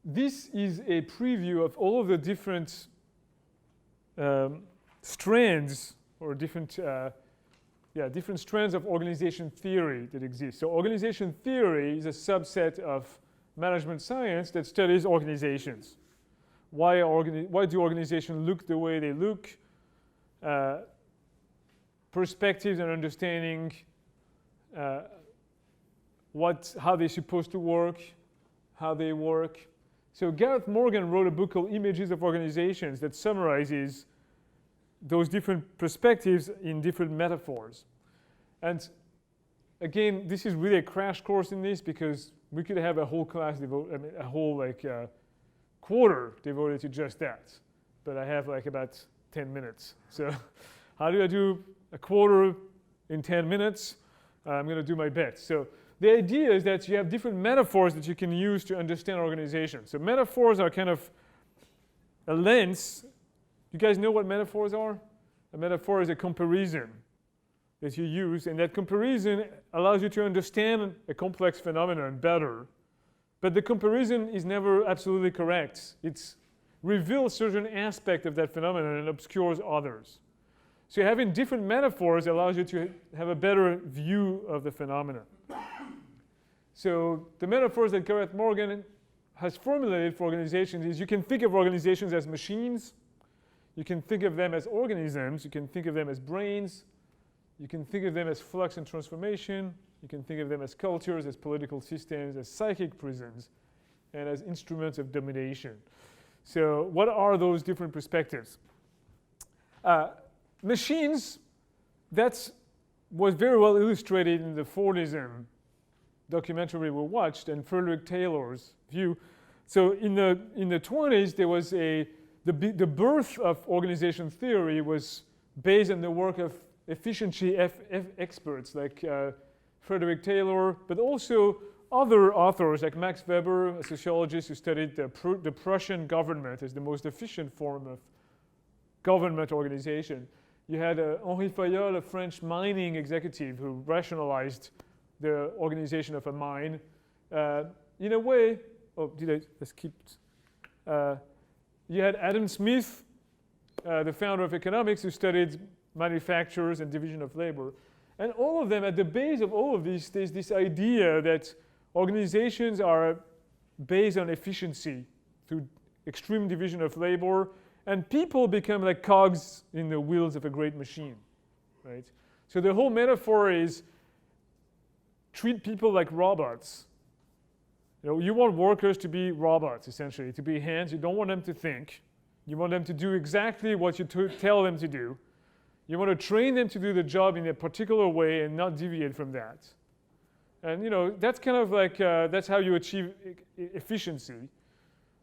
this is a preview of all of the different strands or different strands of organization theory that exist. So organization theory is a subset of management science that studies organizations. Why do organizations look the way they look? Perspectives and understanding how they're supposed to work, how they work. So Gareth Morgan wrote a book called Images of Organizations that summarizes those different perspectives in different metaphors. And again, this is really a crash course in this because we could have a whole class quarter devoted to just that. But I have like about 10 minutes. So how do I do a quarter in 10 minutes? I'm going to do my best. So the idea is that you have different metaphors that you can use to understand organizations. So metaphors are kind of a lens. You guys know what metaphors are? A metaphor is a comparison that you use, and that comparison allows you to understand a complex phenomenon better. But the comparison is never absolutely correct. It reveals certain aspects of that phenomenon and obscures others. So having different metaphors allows you to have a better view of the phenomenon. So the metaphors that Gareth Morgan has formulated for organizations is you can think of organizations as machines, you can think of them as organisms, you can think of them as brains, you can think of them as flux and transformation, you can think of them as cultures, as political systems, as psychic prisons, and as instruments of domination. So what are those different perspectives? Machines, that was very well illustrated in the Fordism documentary we watched and Frederick Taylor's view. So in the 20s, there was the birth of organization theory was based on the work of efficiency experts like Frederick Taylor, but also other authors like Max Weber, a sociologist who studied the Prussian government as the most efficient form of government organization. You had Henri Fayol, a French mining executive who rationalized the organization of a mine. In a way, let's keep. You had Adam Smith, the founder of economics, who studied manufacturers and division of labor. And all of them, at the base of all of this, there's this idea that organizations are based on efficiency through extreme division of labor, and people become like cogs in the wheels of a great machine, right? So the whole metaphor is treat people like robots. You want workers to be robots, essentially, to be hands. You don't want them to think. You want them to do exactly what you tell them to do. You want to train them to do the job in a particular way and not deviate from that. And that's kind of like, that's how you achieve efficiency.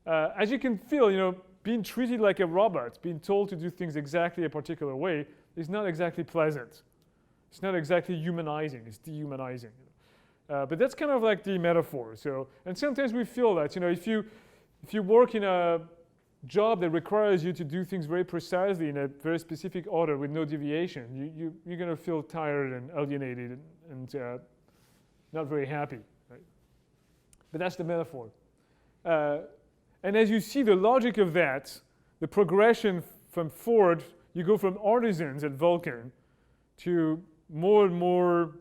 As you can feel, being treated like a robot, being told to do things exactly a particular way is not exactly pleasant. It's not exactly humanizing, it's dehumanizing. But that's kind of like the metaphor. So, and sometimes we feel that, if you work in a job that requires you to do things very precisely in a very specific order with no deviation, you're going to feel tired and alienated and not very happy, right? But that's the metaphor. And as you see the logic of that, the progression from Ford, you go from artisans at Vulcan to more and more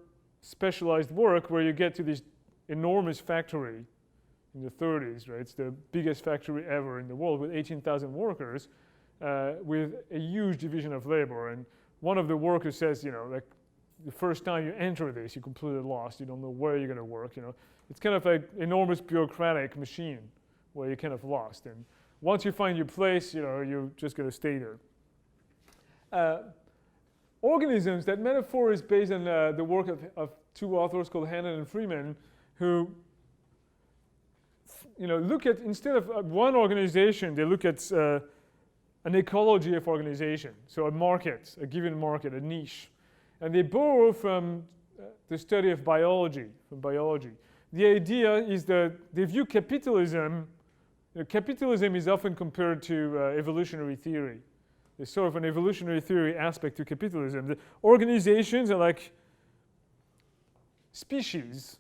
specialized work where you get to this enormous factory in the 30s, right? It's the biggest factory ever in the world with 18,000 workers with a huge division of labor. And one of the workers says, like the first time you enter this, you're completely lost. You don't know where you're going to work. It's kind of like enormous bureaucratic machine where you're kind of lost. And once you find your place, you're just going to stay there. Organisms, that metaphor is based on the work of two authors called Hannan and Freeman, who look at, instead of one organization, they look at an ecology of organization. So a market, a given market, a niche. And they borrow from the study of biology, from biology. The idea is that they view capitalism, capitalism is often compared to evolutionary theory. There's sort of an evolutionary theory aspect to capitalism. The organizations are like species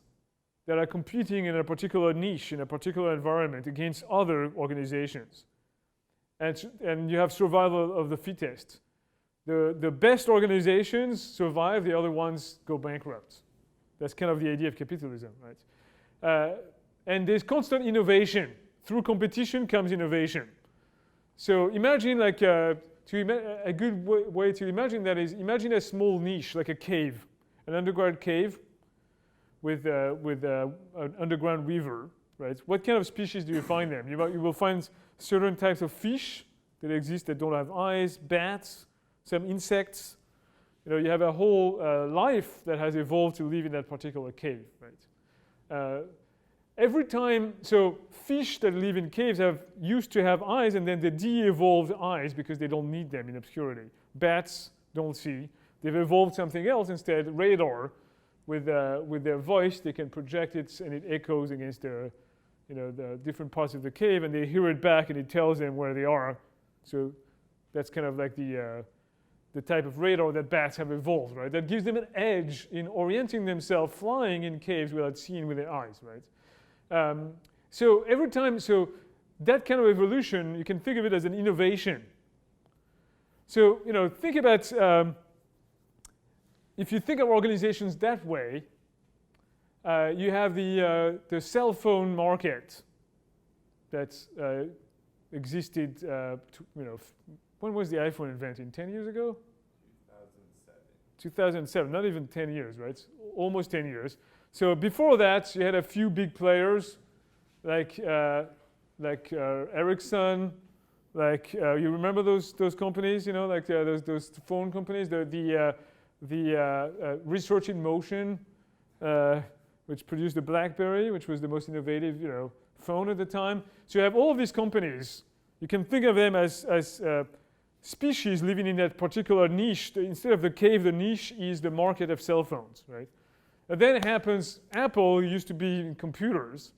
that are competing in a particular niche, in a particular environment against other organizations. And you have survival of the fittest. The best organizations survive, the other ones go bankrupt. That's kind of the idea of capitalism, right? And there's constant innovation. Through competition comes innovation. So imagine like, a good way to imagine that is, imagine a small niche, like a cave, an underground cave with an underground river, right? What kind of species do you find there? You will find certain types of fish that exist that don't have eyes, bats, some insects. You have a whole life that has evolved to live in that particular cave, right? Every time, so fish that live in caves used to have eyes, and then they de-evolved eyes because they don't need them in obscurity. Bats don't see. They've evolved something else instead, radar. With their voice, they can project it, and it echoes against the different parts of the cave, and they hear it back, and it tells them where they are. So that's kind of like the type of radar that bats have evolved, right? That gives them an edge in orienting themselves flying in caves without seeing with their eyes, right? So every time, so that kind of evolution, you can think of it as an innovation. So think about. If you think of organizations that way, you have the cell phone market that existed. When was the iPhone invented? 10 years ago? 2007. Not even 10 years, right? It's almost 10 years. So before that, you had a few big players like Ericsson. Like you remember those companies? Like those phone companies. The Research in Motion, which produced the BlackBerry, which was the most innovative, phone at the time. So you have all of these companies. You can think of them as species living in that particular niche. Instead of the cave, the niche is the market of cell phones, right? And then it happens. Apple used to be in computers,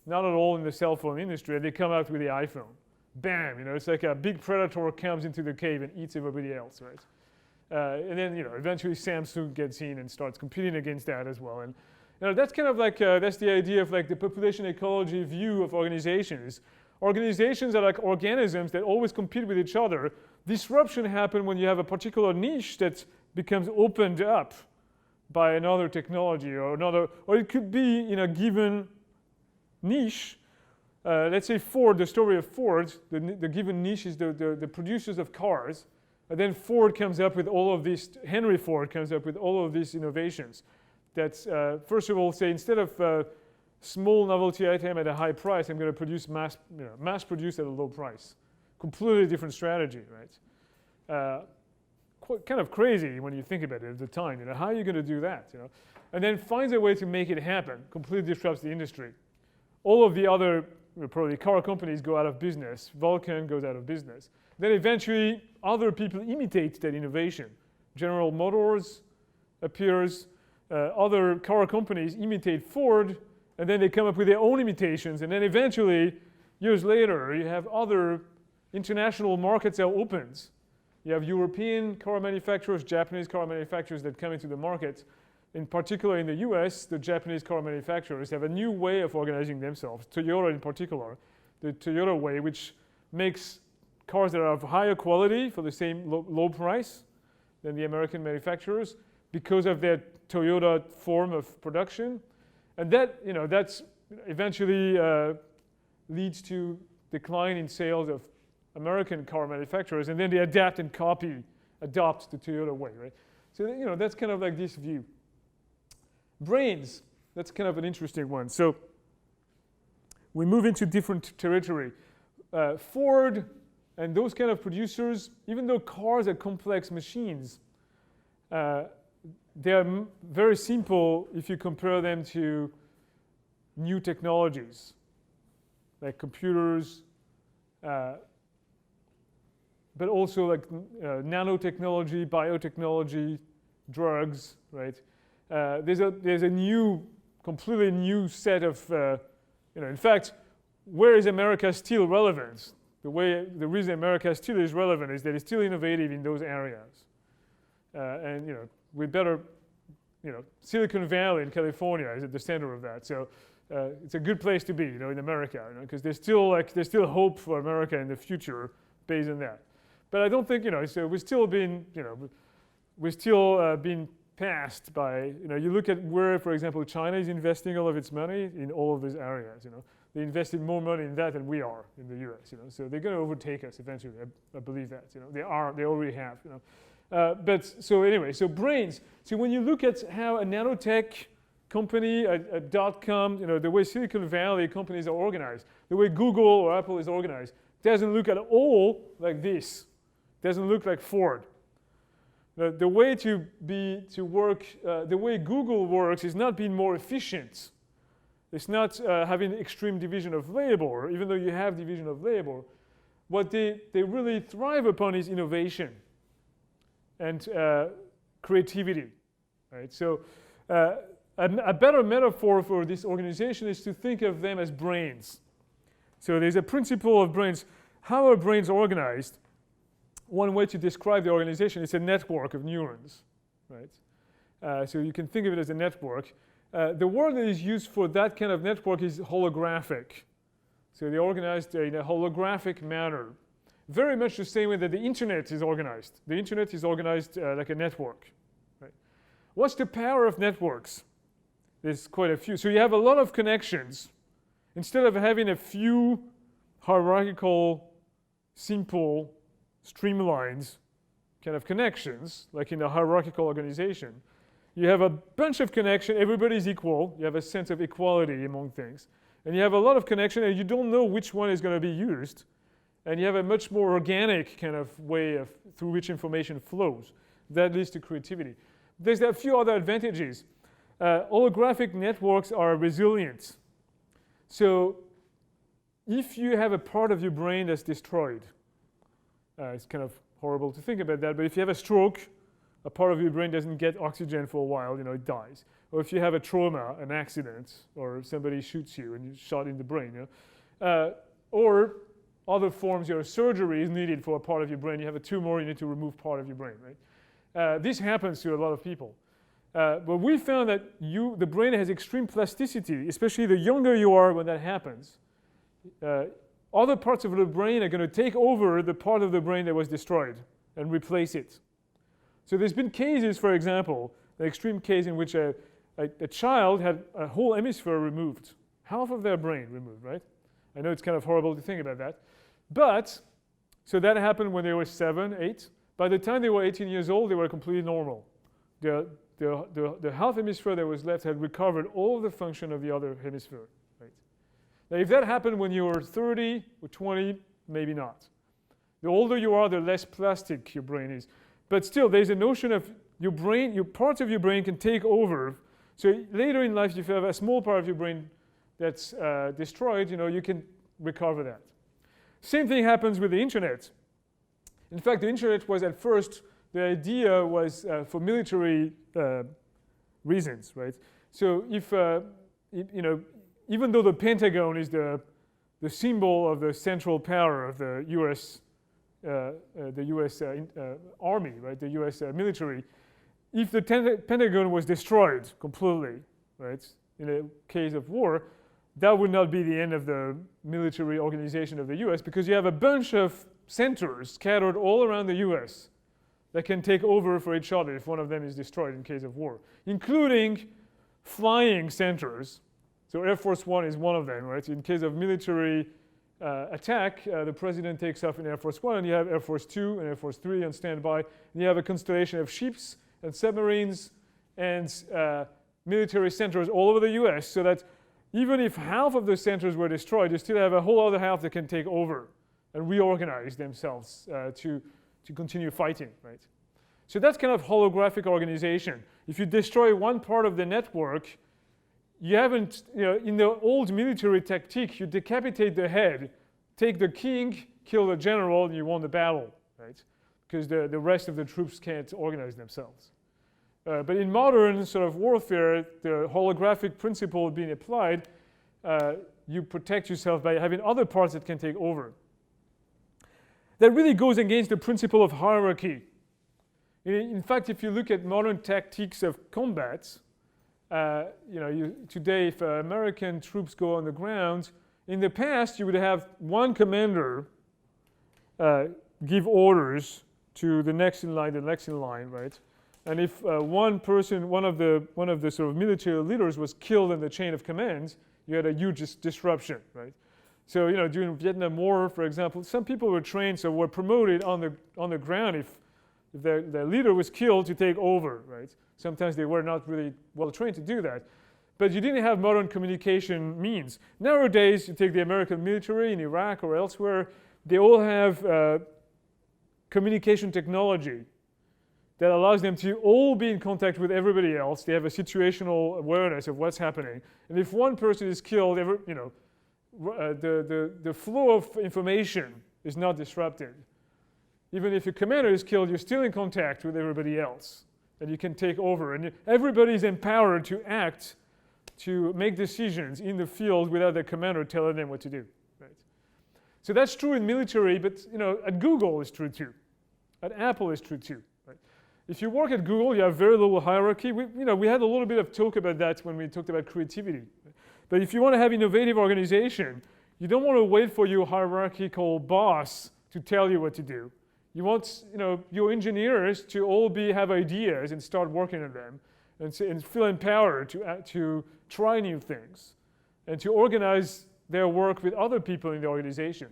not at all in the cell phone industry. And they come out with the iPhone. Bam! It's like a big predator comes into the cave and eats everybody else, right? And then eventually Samsung gets in and starts competing against that as well. And that's kind of like that's the idea of like the population ecology view of organizations. Organizations are like organisms that always compete with each other. Disruption happens when you have a particular niche that becomes opened up by another technology or it could be in a given niche. Let's say Ford, the story of Ford, the given niche is the producers of cars. And then Ford comes up with all of these, Henry Ford comes up with all of these innovations. That's, first of all, say instead of small novelty item at a high price, I'm going to produce mass produce at a low price. Completely different strategy, right? Kind of crazy when you think about it at the time. How are you going to do that? And then finds a way to make it happen. Completely disrupts the industry. All of the other probably car companies go out of business. Vulcan goes out of business. Then eventually, other people imitate that innovation. General Motors appears. Other car companies imitate Ford, and then they come up with their own imitations. And then eventually, years later, you have other international markets that opens. You have European car manufacturers, Japanese car manufacturers that come into the market. In particular, in the US, the Japanese car manufacturers have a new way of organizing themselves. Toyota in particular, the Toyota way, which makes cars that are of higher quality for the same low price than the American manufacturers because of their Toyota form of production. And that, that's eventually leads to decline in sales of American car manufacturers, and then they adopt the Toyota way, right? So, that's kind of like this view. Brains, that's kind of an interesting one. So we move into different territory. Ford and those kind of producers, even though cars are complex machines, they are very simple if you compare them to new technologies like computers, but also like nanotechnology, biotechnology, drugs, right? There's a completely new set of, in fact, where is America still relevant? The reason America still is relevant is that it's still innovative in those areas. And we better Silicon Valley in California is at the center of that. So it's a good place to be, in America, because there's still hope for America in the future based on that. But I don't think, so we're still being passed by, you look at where, for example, China is investing all of its money in all of these areas, They invested more money in that than we are in the US, So they're going to overtake us eventually. I believe that, They already have, But so anyway, so brains. So when you look at how a nanotech company, a dot-com, the way Silicon Valley companies are organized, the way Google or Apple is organized, doesn't look at all like this. Doesn't look like Ford. The way to work, the way Google works is not being more efficient. It's not having extreme division of labor, even though you have division of labor. What they really thrive upon is innovation and creativity, right? So a better metaphor for this organization is to think of them as brains. So there's a principle of brains. How are brains organized? One way to describe the organization is a network of neurons, right? So you can think of it as a network. The word that is used for that kind of network is holographic. So they're organized in a holographic manner. Very much the same way that the internet is organized. The internet is organized like a network. Right? What's the power of networks? There's quite a few. So you have a lot of connections. Instead of having a few hierarchical, simple, streamlined kind of connections, like in a hierarchical organization, you have a bunch of connections. Everybody's equal. You have a sense of equality among things. And you have a lot of connection, and you don't know which one is going to be used. And you have a much more organic kind of way through which information flows. That leads to creativity. There's a few other advantages. Holographic networks are resilient. So if you have a part of your brain that's destroyed, it's kind of horrible to think about that, but if you have a stroke, a part of your brain doesn't get oxygen for a while, it dies. Or if you have a trauma, an accident, or somebody shoots you and you're shot in the brain, or other forms, surgery is needed for a part of your brain. You have a tumor, you need to remove part of your brain, right? This happens to a lot of people. But we found that the brain has extreme plasticity, especially the younger you are when that happens. Other parts of the brain are going to take over the part of the brain that was destroyed and replace it. So there's been cases, for example, an extreme case in which a child had a whole hemisphere removed, half of their brain removed, right? I know it's kind of horrible to think about that. But, so that happened when they were 7, 8. By the time they were 18 years old, they were completely normal. The half hemisphere that was left had recovered all the function of the other hemisphere. Right? Now, if that happened when you were 30 or 20, maybe not. The older you are, the less plastic your brain is. But still, there's a notion of your brain, your parts of your brain can take over. So later in life, if you have a small part of your brain that's destroyed, you can recover that. Same thing happens with the internet. In fact, the internet was at first, the idea was for military reasons, right? So if, even though the Pentagon is the symbol of the central power of the U.S. Army, right? The U.S. Military, if the Pentagon was destroyed completely, right? In a case of war, that would not be the end of the military organization of the US, because you have a bunch of centers scattered all around the US that can take over for each other if one of them is destroyed in case of war, including flying centers. So Air Force One is one of them, right? In case of military attack, the president takes off in Air Force One, and you have Air Force Two and Air Force Three on standby, and you have a constellation of ships and submarines and military centers all over the US, so that even if half of the centers were destroyed, you still have a whole other half that can take over and reorganize themselves to continue fighting, right? So that's kind of holographic organization. If you destroy one part of the network, you haven't, in the old military tactic, you decapitate the head, take the king, kill the general, and you won the battle, right? Because the rest of the troops can't organize themselves. But in modern sort of warfare, the holographic principle being applied, you protect yourself by having other parts that can take over. That really goes against the principle of hierarchy. In fact, if you look at modern tactics of combat, today if American troops go on the ground, in the past you would have one commander give orders to the next in line, right? And if one of the sort of military leaders was killed in the chain of command, you had a huge disruption, right? So during Vietnam War, for example, some people were trained, so were promoted on the ground if their leader was killed to take over, right? Sometimes they were not really well trained to do that. But you didn't have modern communication means. Nowadays, you take the American military in Iraq or elsewhere, they all have communication technology that allows them to all be in contact with everybody else. They have a situational awareness of what's happening. And if one person is killed, the flow of information is not disrupted. Even if your commander is killed, you're still in contact with everybody else. And you can take over. And everybody is empowered to act, to make decisions in the field without the commander telling them what to do. Right? So that's true in military, but at Google it's true too. At Apple it's true too. Right? If you work at Google, you have very little hierarchy. We had a little bit of talk about that when we talked about creativity. But if you want to have innovative organization, you don't want to wait for your hierarchical boss to tell you what to do. You want your engineers to all have ideas and start working on them and feel empowered to try new things and to organize their work with other people in the organization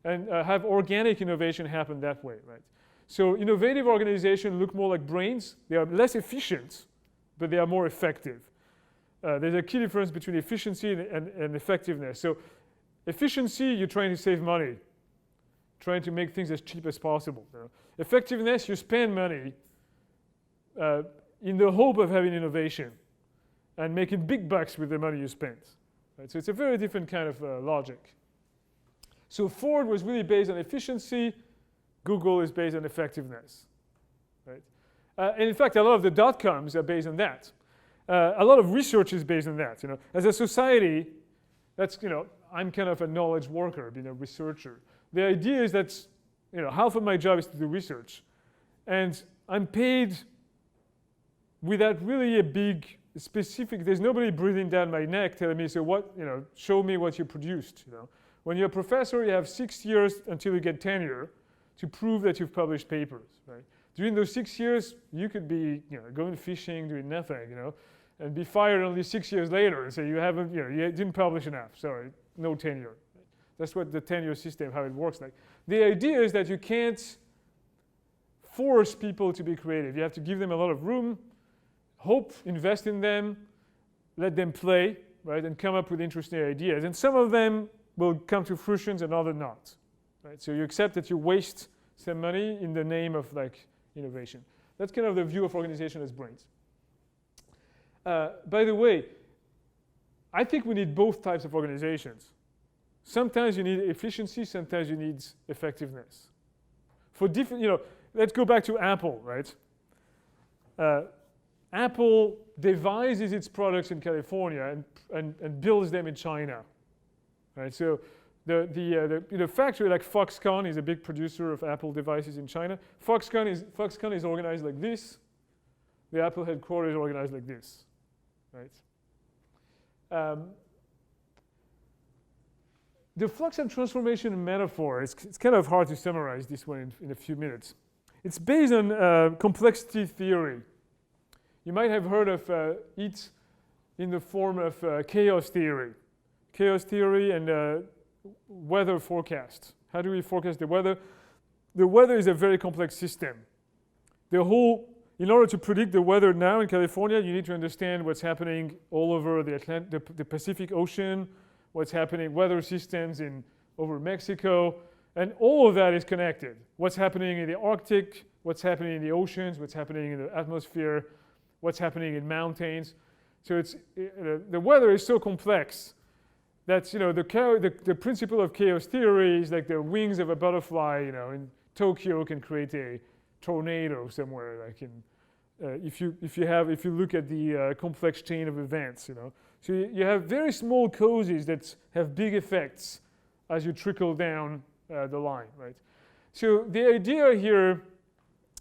and have organic innovation happen that way, right? So innovative organizations look more like brains. They are less efficient, but they are more effective. There's a key difference between efficiency and effectiveness. So efficiency, you're trying to save money, trying to make things as cheap as possible. Effectiveness, you spend money in the hope of having innovation and making big bucks with the money you spend. Right? So it's a very different kind of logic. So Ford was really based on efficiency. Google is based on effectiveness. Right? And in fact, a lot of the dot-coms are based on that. A lot of research is based on that. As a society, I'm kind of a knowledge worker, being a researcher. The idea is that half of my job is to do research, and I'm paid without really a big specific. There's nobody breathing down my neck telling me, so what? Show me what you produced. When you're a professor, you have 6 years until you get tenure to prove that you've published papers. Right? During those 6 years, you could be going fishing, doing nothing, and be fired only 6 years later and say you didn't publish enough. Sorry, no tenure. That's what the tenure system, how it works like. The idea is that you can't force people to be creative. You have to give them a lot of room, hope, invest in them, let them play, right, and come up with interesting ideas. And some of them will come to fruition and others not. Right? So you accept that you waste some money in the name of innovation. That's kind of the view of organization as brains. By the way, I think we need both types of organizations. Sometimes you need efficiency, sometimes you need effectiveness. For different, let's go back to Apple, right? Apple devises its products in California and builds them in China, right? So the factory like Foxconn is a big producer of Apple devices in China. Foxconn is organized like this. The Apple headquarters is organized like this, right? The flux and transformation metaphor, it's kind of hard to summarize this one in a few minutes. It's based on complexity theory. You might have heard of it in the form of chaos theory. Chaos theory and weather forecast. How do we forecast the weather? The weather is a very complex system. In order to predict the weather now in California, you need to understand what's happening all over the Pacific Ocean, what's happening, weather systems over Mexico, and all of that is connected. What's happening in the Arctic, what's happening in the oceans, what's happening in the atmosphere, what's happening in mountains. So the weather is so complex that the principle of chaos theory is like the wings of a butterfly, in Tokyo can create a tornado somewhere, if you look at the complex chain of events, So you have very small causes that have big effects as you trickle down the line, right? So the idea here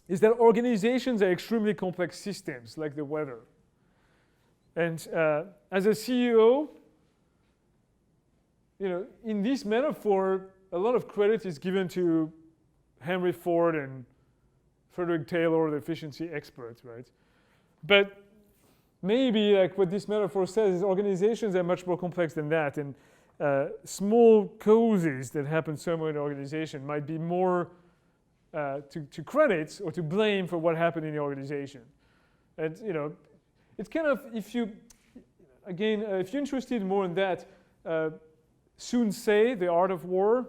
is that organizations are extremely complex systems, like the weather. And as a CEO, in this metaphor, a lot of credit is given to Henry Ford and Frederick Taylor, the efficiency experts, right? But maybe, like what this metaphor says, is organizations are much more complex than that, and small causes that happen somewhere in the organization might be more to credit or to blame for what happened in the organization. And it's kind of, if you're interested more in that, Sun Tzu, The Art of War,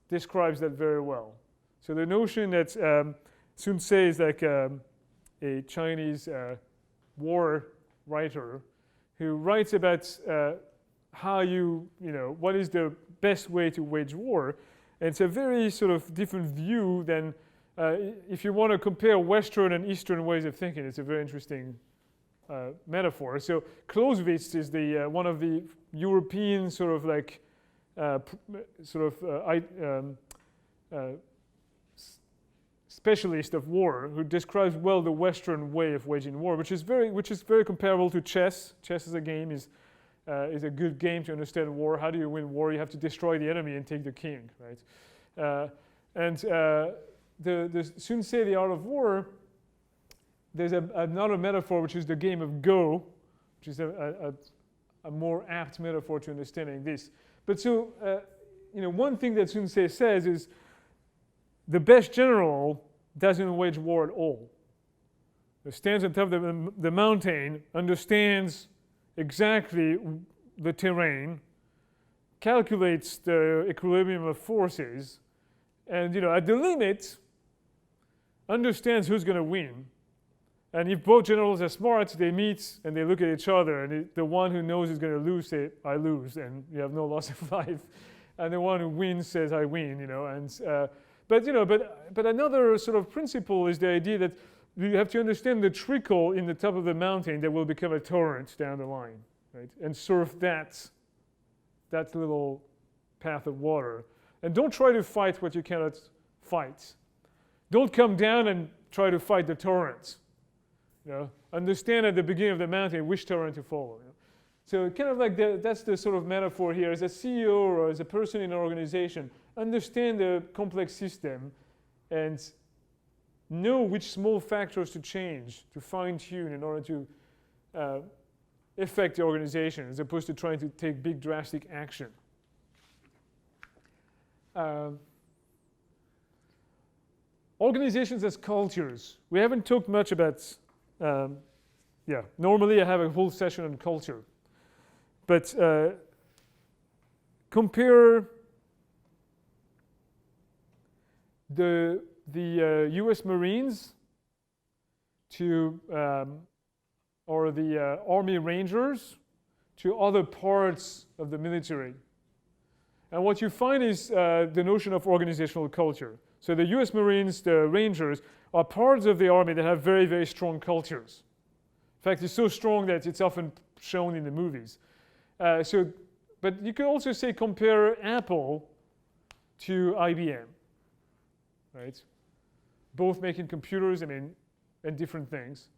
describes that very well. So the notion that Sun Tzu is like a Chinese war writer who writes about how what is the best way to wage war. And it's a very sort of different view than if you want to compare Western and Eastern ways of thinking. It's a very interesting metaphor. So Clausewitz is the one of the European sort of like specialist of war, who describes well the Western way of waging war, which is very comparable to chess. Chess as a game is a good game to understand war. How do you win war? You have to destroy the enemy and take the king, right? The Sun Tzu, The Art of War, there's another metaphor, which is the game of Go, which is a more apt metaphor to understanding this. But so, one thing that Sun Tzu says is the best general doesn't wage war at all. He stands on top of the mountain, understands exactly the terrain, calculates the equilibrium of forces, and at the limit, understands who's going to win. And if both generals are smart, they meet and they look at each other, and the one who knows is going to lose says, "I lose," and you have no loss of life. And the one who wins says, "I win," But another sort of principle is the idea that you have to understand the trickle in the top of the mountain that will become a torrent down the line, right? And surf that little path of water. And don't try to fight what you cannot fight. Don't come down and try to fight the torrent. Understand at the beginning of the mountain which torrent to follow. So kind of like that's the sort of metaphor here. As a CEO or as a person in an organization, understand the complex system and know which small factors to change, to fine-tune in order to affect the organization, as opposed to trying to take big drastic action. Organizations as cultures. We haven't talked much about, normally I have a whole session on culture. But compare the U.S. Marines to, or the Army Rangers to other parts of the military. And what you find is the notion of organizational culture. So the U.S. Marines, the Rangers, are parts of the Army that have very, very strong cultures. In fact, it's so strong that it's often shown in the movies. But you could also say compare Apple to IBM, right? Both making computers, and different things.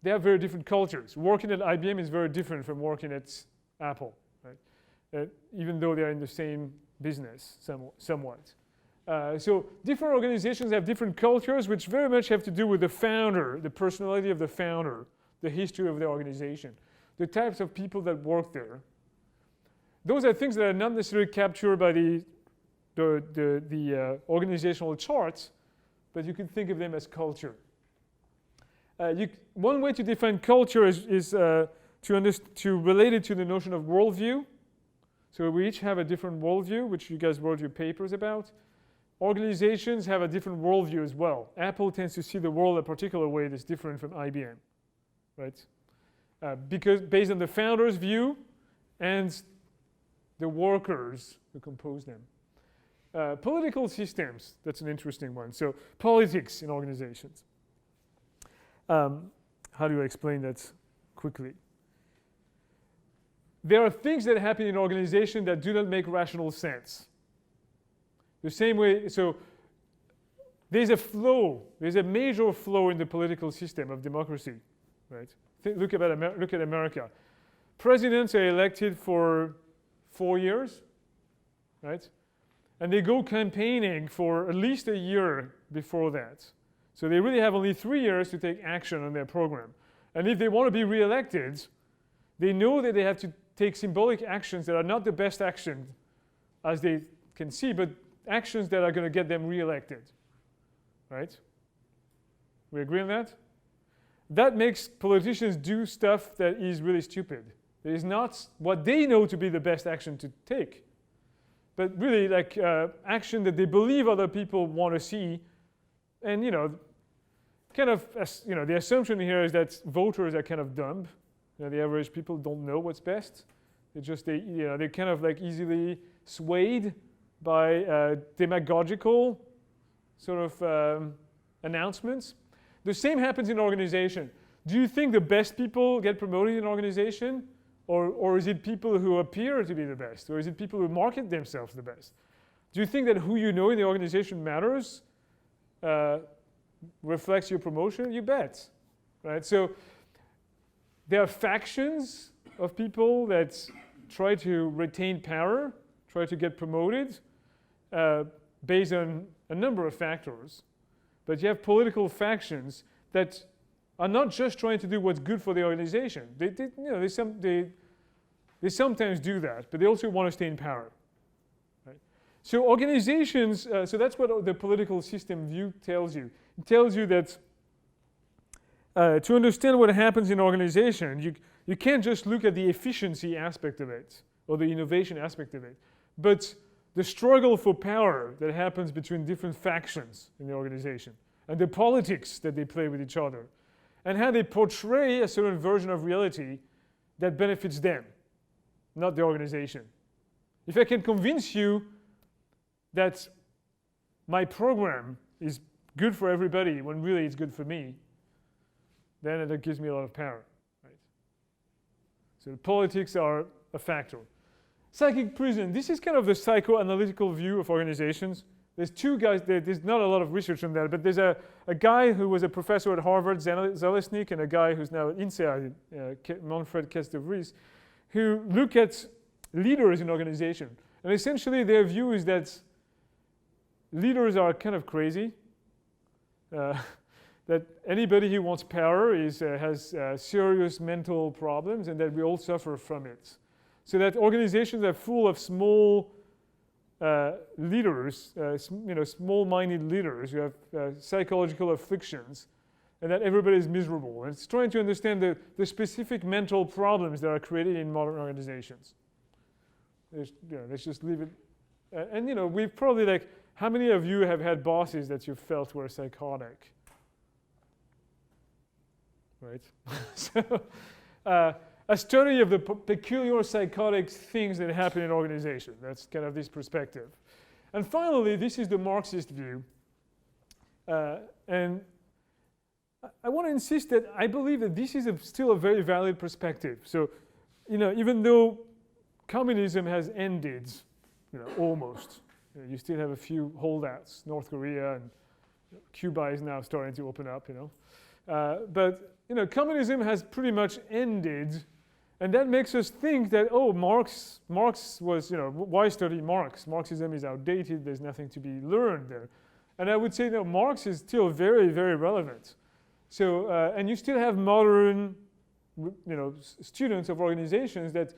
They have very different cultures. Working at IBM is very different from working at Apple, right? Even though they're in the same business somewhat. So different organizations have different cultures, which very much have to do with the founder, the personality of the founder, the history of the organization, the types of people that work there. Those are things that are not necessarily captured by the organizational charts, but you can think of them as culture. One way to define culture is to relate it to the notion of worldview. So we each have a different worldview, which you guys wrote your papers about. Organizations have a different worldview as well. Apple tends to see the world a particular way that's different from IBM, right? Because based on the founder's view and the workers who compose them. Political systems, that's an interesting one. So politics in organizations. How do I explain that quickly? There are things that happen in an organization that do not make rational sense. The same way, so there's a flow. There's a major flow in the political system of democracy, right? Look at America. Presidents are elected for 4 years, right? And they go campaigning for at least a year before that. So they really have only 3 years to take action on their program. And if they want to be re-elected, they know that they have to take symbolic actions that are not the best action as they can see, but actions that are going to get them re-elected, right? We agree on that? That makes politicians do stuff that is really stupid. It is not what they know to be the best action to take, but really like action that they believe other people want to see. And kind of, the assumption here is that voters are kind of dumb. The average people don't know what's best. They're kind of like easily swayed by demagogical sort of announcements. The same happens in organization. Do you think the best people get promoted in an organization? Or is it people who appear to be the best? Or is it people who market themselves the best? Do you think that who you know in the organization matters? Reflects your promotion? You bet. Right? So there are factions of people that try to retain power, try to get promoted based on a number of factors. But you have political factions that are not just trying to do what's good for the organization. They sometimes do that, but they also want to stay in power. Right? So organizations, so that's what the political system view tells you. It tells you that to understand what happens in organization, you can't just look at the efficiency aspect of it or the innovation aspect of it, but the struggle for power that happens between different factions in the organization and the politics that they play with each other and how they portray a certain version of reality that benefits them, not the organization. If I can convince you that my program is good for everybody when really it's good for me, then that gives me a lot of power. Right? So the politics are a factor. Psychic prison. This is kind of the psychoanalytical view of organizations. There's two guys, there's not a lot of research on that, but there's a guy who was a professor at Harvard, Zalesnik, and a guy who's now at INSEAD, Manfred Kest-de-Vries, who look at leaders in organization. And essentially their view is that leaders are kind of crazy, that anybody who wants power has serious mental problems, and that we all suffer from it. So that organizations are full of small leaders, small-minded leaders who have psychological afflictions, and that everybody is miserable. And it's trying to understand the specific mental problems that are created in modern organizations. Let's just leave it. And we've probably how many of you have had bosses that you felt were psychotic? Right? So, a study of the peculiar psychotic things that happen in organization. That's kind of this perspective. And finally, this is the Marxist view. And I want to insist that I believe that this is still a very valid perspective. So, even though communism has ended, almost, you still have a few holdouts, North Korea and Cuba is now starting to open up, But, communism has pretty much ended. And that makes us think that, Marx was, why study Marx? Marxism is outdated, there's nothing to be learned there. And I would say, no, Marx is still very, very relevant. So, and you still have modern, students of organizations that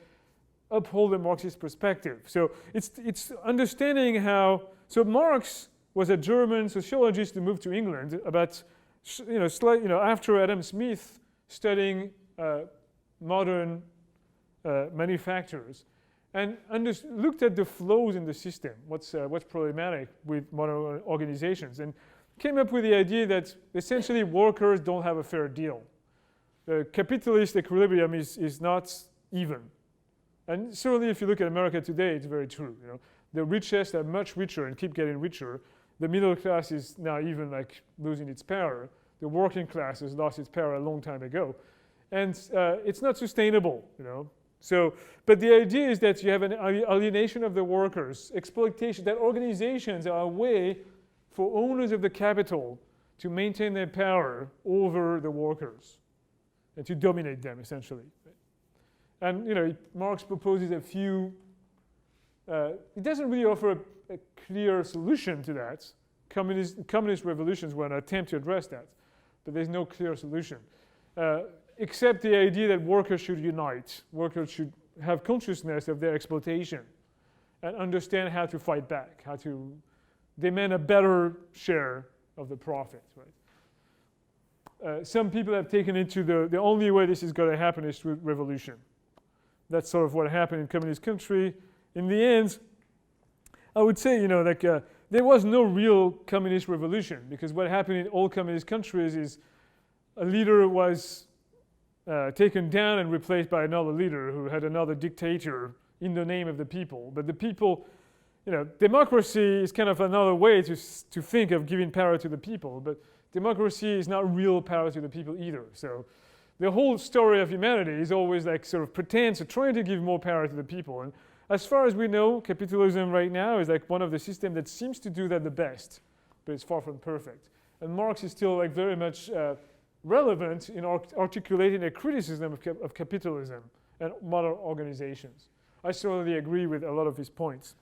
uphold the Marxist perspective. So it's understanding how, so Marx was a German sociologist who moved to England about, after Adam Smith studying modern manufacturers, and looked at the flows in the system, what's problematic with modern organizations, and came up with the idea that essentially workers don't have a fair deal. The capitalist equilibrium is not even. And certainly if you look at America today, it's very true. The richest are much richer and keep getting richer. The middle class is now even losing its power. The working class has lost its power a long time ago. And it's not sustainable, So, but the idea is that you have an alienation of the workers, exploitation, that organizations are a way for owners of the capital to maintain their power over the workers and to dominate them, essentially. And Marx proposes a few. It doesn't really offer a clear solution to that. Communist revolutions were an attempt to address that, but there's no clear solution, except the idea that workers should unite. Workers should have consciousness of their exploitation and understand how to fight back, how to demand a better share of the profit. Right? Some people have taken it to the only way this is going to happen is through revolution. That's sort of what happened in communist country. In the end, I would say, there was no real communist revolution, because what happened in all communist countries is a leader was taken down and replaced by another leader who had another dictator in the name of the people. But the people, democracy is kind of another way to think of giving power to the people, but democracy is not real power to the people either. So the whole story of humanity is always like sort of pretense of trying to give more power to the people. And as far as we know, capitalism right now is like one of the systems that seems to do that the best, but it's far from perfect. And Marx is still like very much relevant in articulating a criticism of capitalism and modern organizations. I certainly agree with a lot of his points.